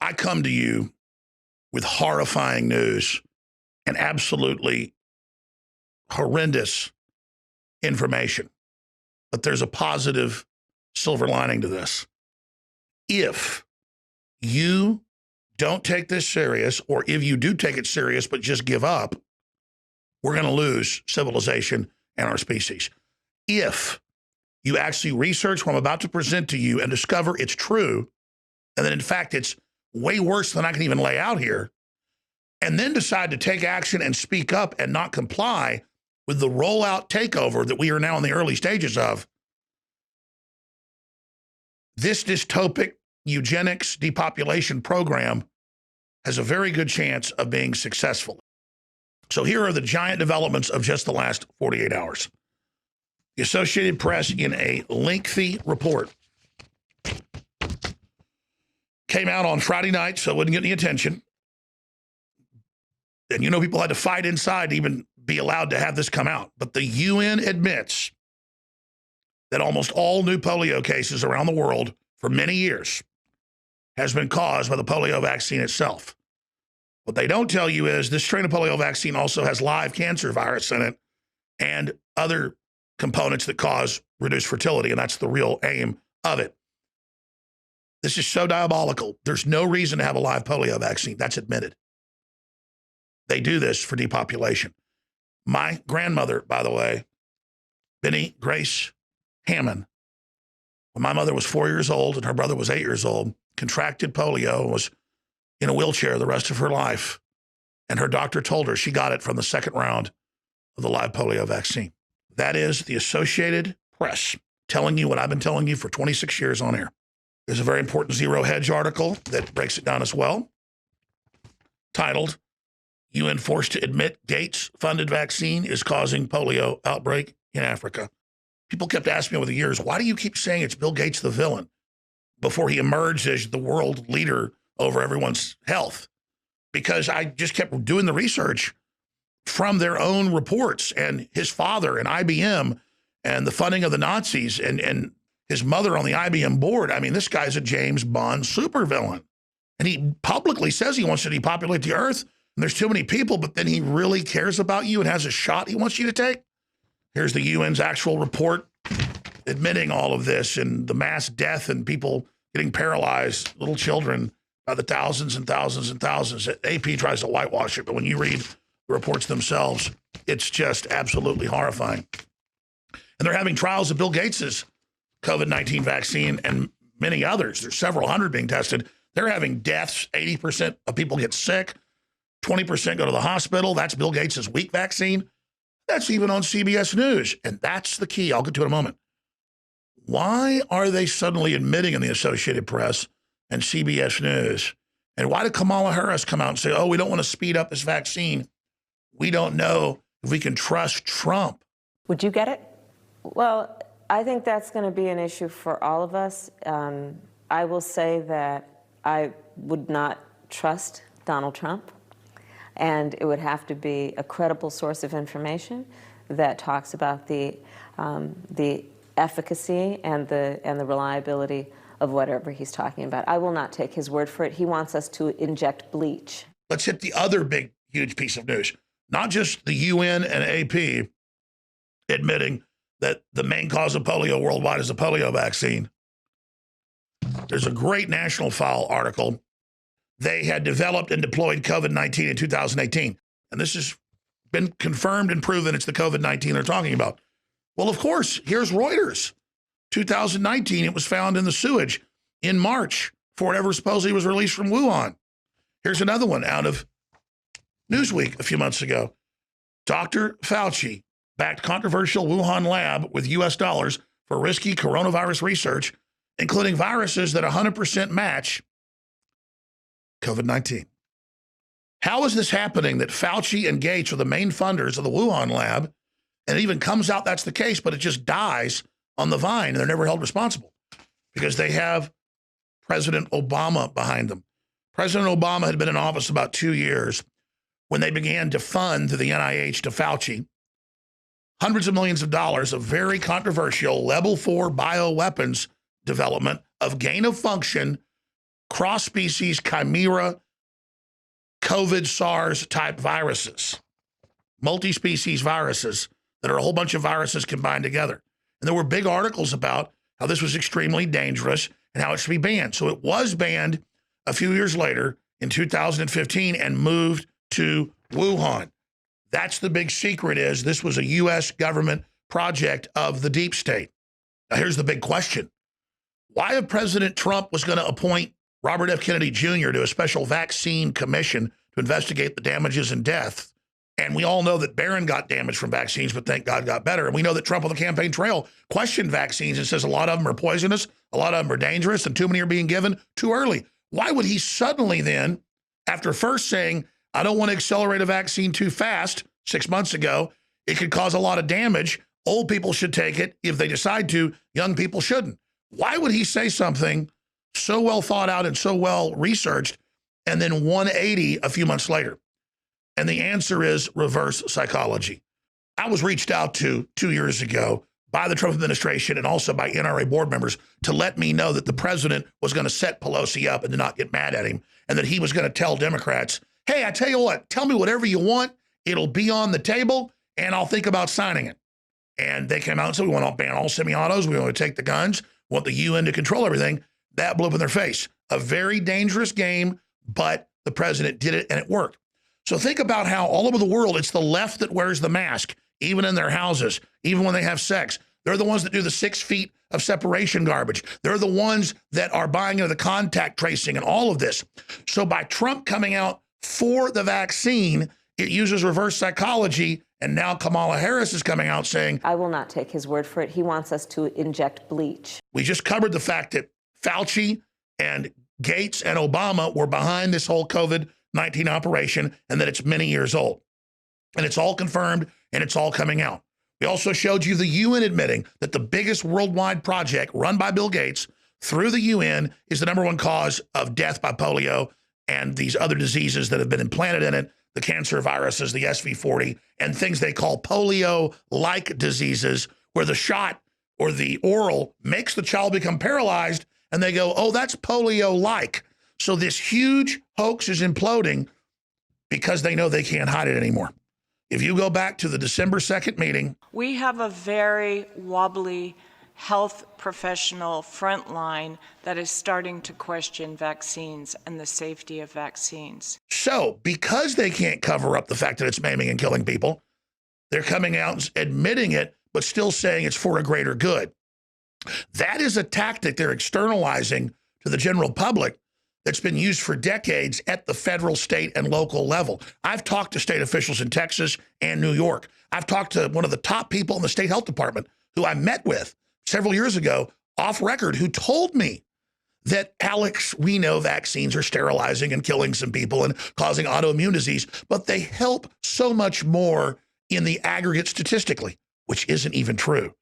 I come to you with horrifying news and absolutely horrendous information. But there's a positive silver lining to this. If you don't take this serious, or if you do take it serious but just give up, we're going to lose civilization and our species. If you actually research what I'm about to present to you and discover it's true, and that in fact it's way worse than I can even lay out here, and then decide to take action and speak up and not comply with the rollout takeover that we are now in the early stages of, this dystopic eugenics depopulation program has a very good chance of being successful. So here are the giant developments of just the last 48 hours. The Associated Press, in a lengthy report, came out on Friday night, so it wouldn't get any attention. And you know, people had to fight inside to even be allowed to have this come out. But the UN admits that almost all new polio cases around the world for many years has been caused by the polio vaccine itself. What they don't tell you is this strain of polio vaccine also has live cancer virus in it and other components that cause reduced fertility, and that's the real aim of it. This is so diabolical. There's no reason to have a live polio vaccine. That's admitted. They do this for depopulation. My grandmother, by the way, Benny Grace Hammond, when my mother was 4 years old and her brother was 8 years old, contracted polio and was in a wheelchair the rest of her life. And her doctor told her she got it from the second round of the live polio vaccine. That is the Associated Press telling you what I've been telling you for 26 years on air. There's a very important Zero Hedge article that breaks it down as well, titled, UN Forced to Admit Gates-Funded Vaccine is Causing Polio Outbreak in Africa. People kept asking me over the years, why do you keep saying it's Bill Gates the villain before he emerged as the world leader over everyone's health? Because I just kept doing the research from their own reports, and his father and IBM and the funding of the Nazis and his mother on the IBM board. I mean, this guy's a James Bond supervillain. And he publicly says he wants to depopulate the earth, and there's too many people, but then he really cares about you and has a shot he wants you to take. Here's the UN's actual report admitting all of this and the mass death and people getting paralyzed, little children, by the thousands and thousands and thousands. AP tries to whitewash it, but when you read the reports themselves, it's just absolutely horrifying. And they're having trials of Bill Gates's COVID-19 vaccine and many others. There's several hundred being tested. They're having deaths. 80% of people get sick. 20% go to the hospital. That's Bill Gates's weak vaccine. That's even on CBS News. And that's the key. I'll get to it in a moment. Why are they suddenly admitting in the Associated Press and CBS News? And why did Kamala Harris come out and say, oh, we don't want to speed up this vaccine? We don't know if we can trust Trump. Would you get it? Well, I think that's going to be an issue for all of us. I will say that I would not trust Donald Trump, and it would have to be a credible source of information that talks about the efficacy and the reliability of whatever he's talking about. I will not take his word for it. He wants us to inject bleach. Let's hit the other big, huge piece of news. Not just the UN and AP admitting that the main cause of polio worldwide is the polio vaccine. There's a great National File article. They had developed and deployed COVID-19 in 2018. And this has been confirmed and proven it's the COVID-19 they're talking about. Well, of course, here's Reuters. 2019, it was found in the sewage in March before it ever supposedly was released from Wuhan. Here's another one out of Newsweek a few months ago. Dr. Fauci backed controversial Wuhan lab with US dollars for risky coronavirus research, including viruses that 100% match COVID-19. How is this happening that Fauci and Gates are the main funders of the Wuhan lab, and it even comes out that's the case, but it just dies on the vine, and they're never held responsible because they have President Obama behind them. President Obama had been in office about 2 years when they began to fund the NIH to Fauci hundreds of millions of dollars of very controversial level 4 bioweapons development of gain of function cross-species chimera COVID SARS type viruses, multi-species viruses that are a whole bunch of viruses combined together. And there were big articles about how this was extremely dangerous and how it should be banned. So it was banned a few years later in 2015 and moved to Wuhan. That's the big secret, is this was a U.S. government project of the deep state. Now, here's the big question. Why if President Trump was going to appoint Robert F. Kennedy Jr. to a special vaccine commission to investigate the damages and death, and we all know that Barron got damaged from vaccines, but thank God got better. And we know that Trump on the campaign trail questioned vaccines and says a lot of them are poisonous, a lot of them are dangerous, and too many are being given too early. Why would he suddenly then, after first saying, I don't want to accelerate a vaccine too fast 6 months ago, it could cause a lot of damage, old people should take it if they decide to, young people shouldn't? Why would he say something so well thought out and so well researched and then 180 a few months later? And the answer is reverse psychology. I was reached out to 2 years ago by the Trump administration and also by NRA board members to let me know that the president was going to set Pelosi up and to not get mad at him, and that he was going to tell Democrats, hey, I tell you what, tell me whatever you want. It'll be on the table, and I'll think about signing it. And they came out and said, we want to ban all semi-autos. We want to take the guns. We want the UN to control everything. That blew up in their face. A very dangerous game, but the president did it, and it worked. So think about how all over the world, it's the left that wears the mask, even in their houses, even when they have sex. They're the ones that do the 6 feet of separation garbage. They're the ones that are buying into the contact tracing and all of this. So by Trump coming out for the vaccine, it uses reverse psychology. And now Kamala Harris is coming out saying, I will not take his word for it. He wants us to inject bleach. We just covered the fact that Fauci and Gates and Obama were behind this whole COVID-19 operation, and that it's many years old. And it's all confirmed, and it's all coming out. We also showed you the UN admitting that the biggest worldwide project run by Bill Gates through the UN is the #1 cause of death by polio and these other diseases that have been implanted in it, the cancer viruses, the SV40, and things they call polio-like diseases, where the shot or the oral makes the child become paralyzed, and they go, oh, that's polio-like. So this huge hoax is imploding because they know they can't hide it anymore. If you go back to the December 2nd meeting, we have a very wobbly health professional front line that is starting to question vaccines and the safety of vaccines. So because they can't cover up the fact that it's maiming and killing people, they're coming out and admitting it, but still saying it's for a greater good. That is a tactic they're externalizing to the general public that's been used for decades at the federal, state, and local level. I've talked to state officials in Texas and New York. I've talked to one of the top people in the state health department who I met with several years ago off record, who told me that, Alex, we know vaccines are sterilizing and killing some people and causing autoimmune disease, but they help so much more in the aggregate statistically, which isn't even true.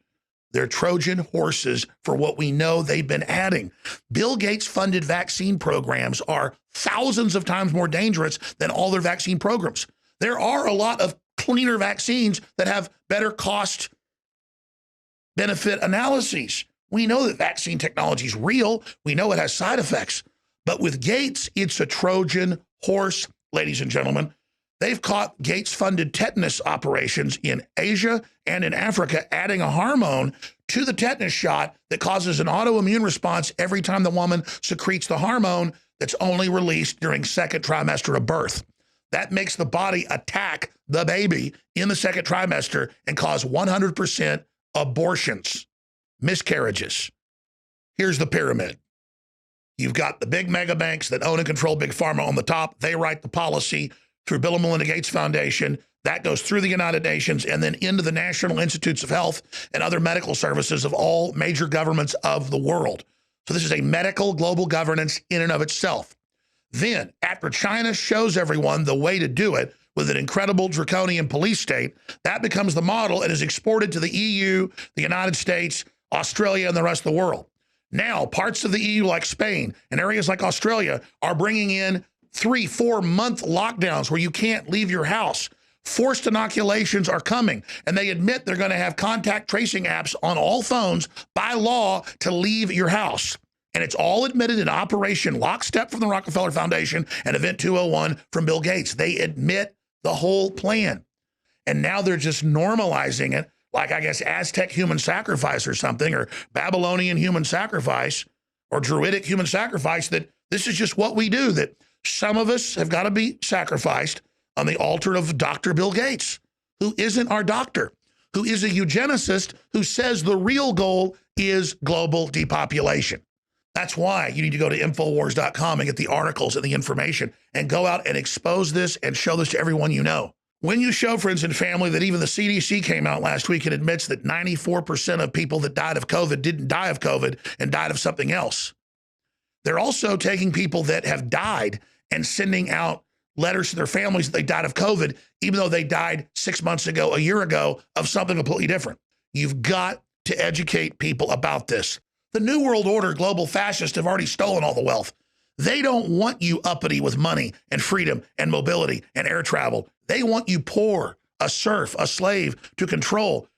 They're Trojan horses for what we know they've been adding. Bill Gates funded vaccine programs are thousands of times more dangerous than all their vaccine programs. There are a lot of cleaner vaccines that have better cost benefit analyses. We know that vaccine technology is real. We know it has side effects. But with Gates, it's a Trojan horse, ladies and gentlemen. They've caught Gates-funded tetanus operations in Asia and in Africa, adding a hormone to the tetanus shot that causes an autoimmune response every time the woman secretes the hormone that's only released during 2nd trimester of birth. That makes the body attack the baby in the 2nd trimester and cause 100% abortions, miscarriages. Here's the pyramid. You've got the big mega banks that own and control big pharma on the top. They write the policy through Bill and Melinda Gates Foundation. That goes through the United Nations and then into the National Institutes of Health and other medical services of all major governments of the world. So this is a medical global governance in and of itself. Then, after China shows everyone the way to do it with an incredible draconian police state, that becomes the model and is exported to the EU, the United States, Australia, and the rest of the world. Now, parts of the EU like Spain and areas like Australia are bringing in 3-4 month lockdowns where you can't leave your house. Forced inoculations are coming, and they admit they're going to have contact tracing apps on all phones by law to leave your house. And it's all admitted in Operation Lockstep from the Rockefeller Foundation and Event 201 from Bill Gates. They admit the whole plan. And now they're just normalizing it, like, I guess, Aztec human sacrifice or something, or Babylonian human sacrifice, or Druidic human sacrifice, that this is just what we do, that some of us have got to be sacrificed on the altar of Dr. Bill Gates, who isn't our doctor, who is a eugenicist who says the real goal is global depopulation. That's why you need to go to Infowars.com and get the articles and the information and go out and expose this and show this to everyone you know. When you show friends and family that even the CDC came out last week and admits that 94% of people that died of COVID didn't die of COVID and died of something else. They're also taking people that have died and sending out letters to their families that they died of COVID, even though they died 6 months ago, a year ago, of something completely different. You've got to educate people about this. The New World Order global fascists have already stolen all the wealth. They don't want you uppity with money and freedom and mobility and air travel. They want you poor, a serf, a slave to control.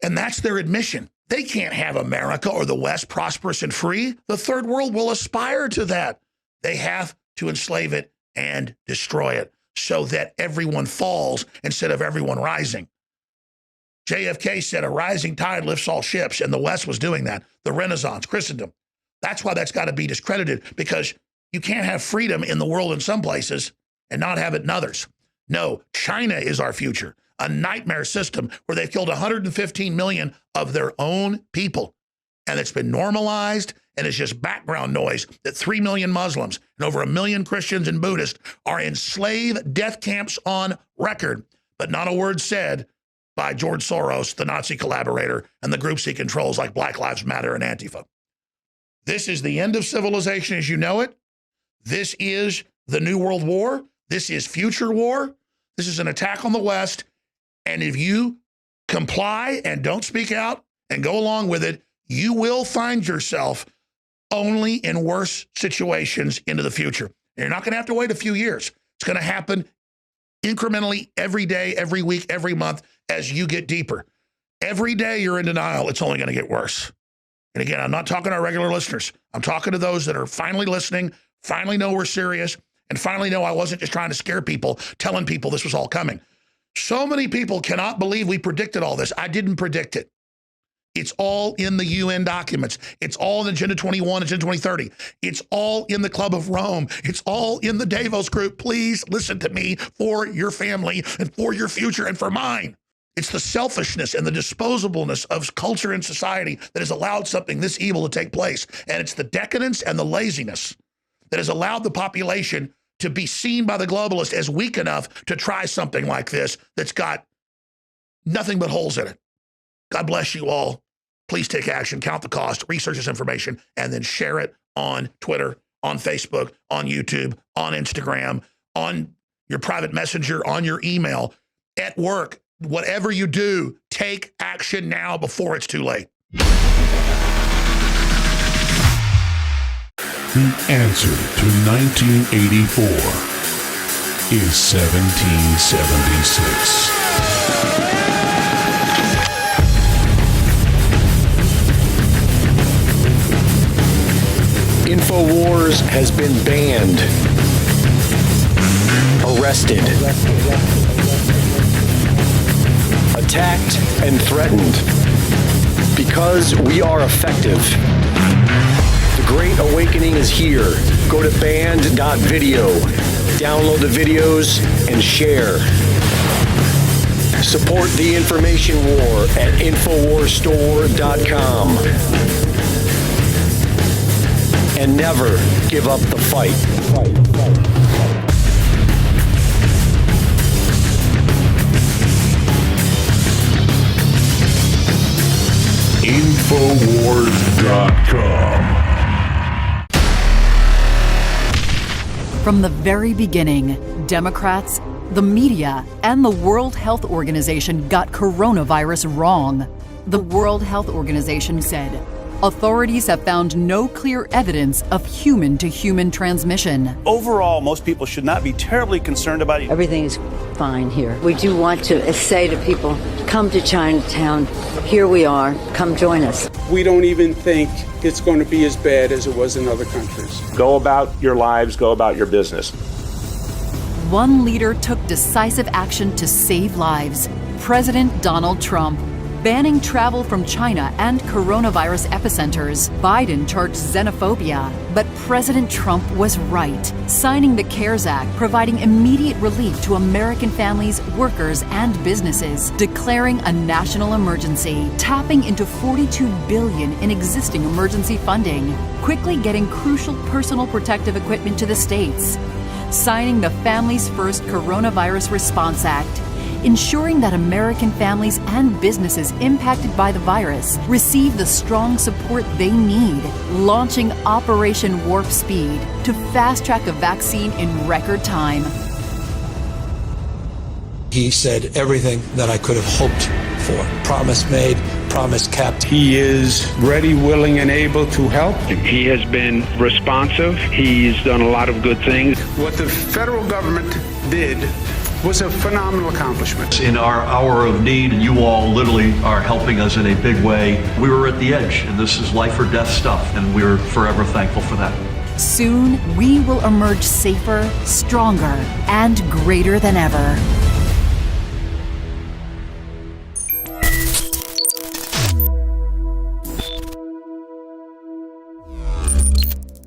And that's their admission. They can't have America or the West prosperous and free. The third world will aspire to that. They have to enslave it and destroy it so that everyone falls instead of everyone rising. JFK said a rising tide lifts all ships, and the West was doing that. The Renaissance, Christendom. That's why that's got to be discredited, because you can't have freedom in the world in some places and not have it in others. No, China is our future, a nightmare system where they've killed 115 million of their own people. And it's been normalized, and it's just background noise that 3 million Muslims and over 1 million Christians and Buddhists are in slave death camps on record, but not a word said by George Soros, the Nazi collaborator, and the groups he controls like Black Lives Matter and Antifa. This is the end of civilization as you know it. This is the New World War. This is future war. This is an attack on the West. And if you comply and don't speak out and go along with it, you will find yourself only in worse situations into the future. And you're not going to have to wait a few years. It's going to happen incrementally every day, every week, every month as you get deeper. Every day you're in denial, it's only going to get worse. And again, I'm not talking to our regular listeners. I'm talking to those that are finally listening, finally know we're serious, and finally know I wasn't just trying to scare people, telling people this was all coming. So many people cannot believe we predicted all this. I didn't predict it. It's all in the UN documents. It's all in Agenda 21, Agenda 2030. It's all in the Club of Rome. It's all in the Davos group. Please listen to me for your family and for your future and for mine. It's the selfishness and the disposableness of culture and society that has allowed something this evil to take place. And it's the decadence and the laziness that has allowed the population to be seen by the globalists as weak enough to try something like this that's got nothing but holes in it. God bless you all. Please take action, count the cost, research this information, and then share it on Twitter, on Facebook, on YouTube, on Instagram, on your private messenger, on your email, at work. Whatever you do, take action now before it's too late. The answer to 1984 is 1776. InfoWars has been banned, arrested, attacked, and threatened because we are effective. The Great Awakening is here. Go to banned.video, download the videos, and share. Support the information war at InfoWarsStore.com. And never give up the fight. Infowars.com. From the very beginning, Democrats, the media, and the World Health Organization got coronavirus wrong. The World Health Organization said, authorities have found no clear evidence of human-to-human transmission. Overall, most people should not be terribly concerned about it. Everything is fine here. We do want to say to people, come to Chinatown. Here we are. Come join us. We don't even think it's going to be as bad as it was in other countries. Go about your lives, go about your business. One leader took decisive action to save lives. President Donald Trump. Banning travel from China and coronavirus epicenters. Biden charged xenophobia. But President Trump was right, signing the CARES Act, providing immediate relief to American families, workers, and businesses, declaring a national emergency, tapping into $42 billion in existing emergency funding, quickly getting crucial personal protective equipment to the states, signing the Families First Coronavirus Response Act, ensuring that American families and businesses impacted by the virus receive the strong support they need, launching Operation Warp Speed to fast-track a vaccine in record time. He said everything that I could have hoped for. Promise made, promise kept. He is ready, willing, and able to help. He has been responsive. He's done a lot of good things. What the federal government did was a phenomenal accomplishment. In our hour of need, and you all literally are helping us in a big way, we were at the edge, and this is life or death stuff, and we're forever thankful for that. Soon, we will emerge safer, stronger, and greater than ever.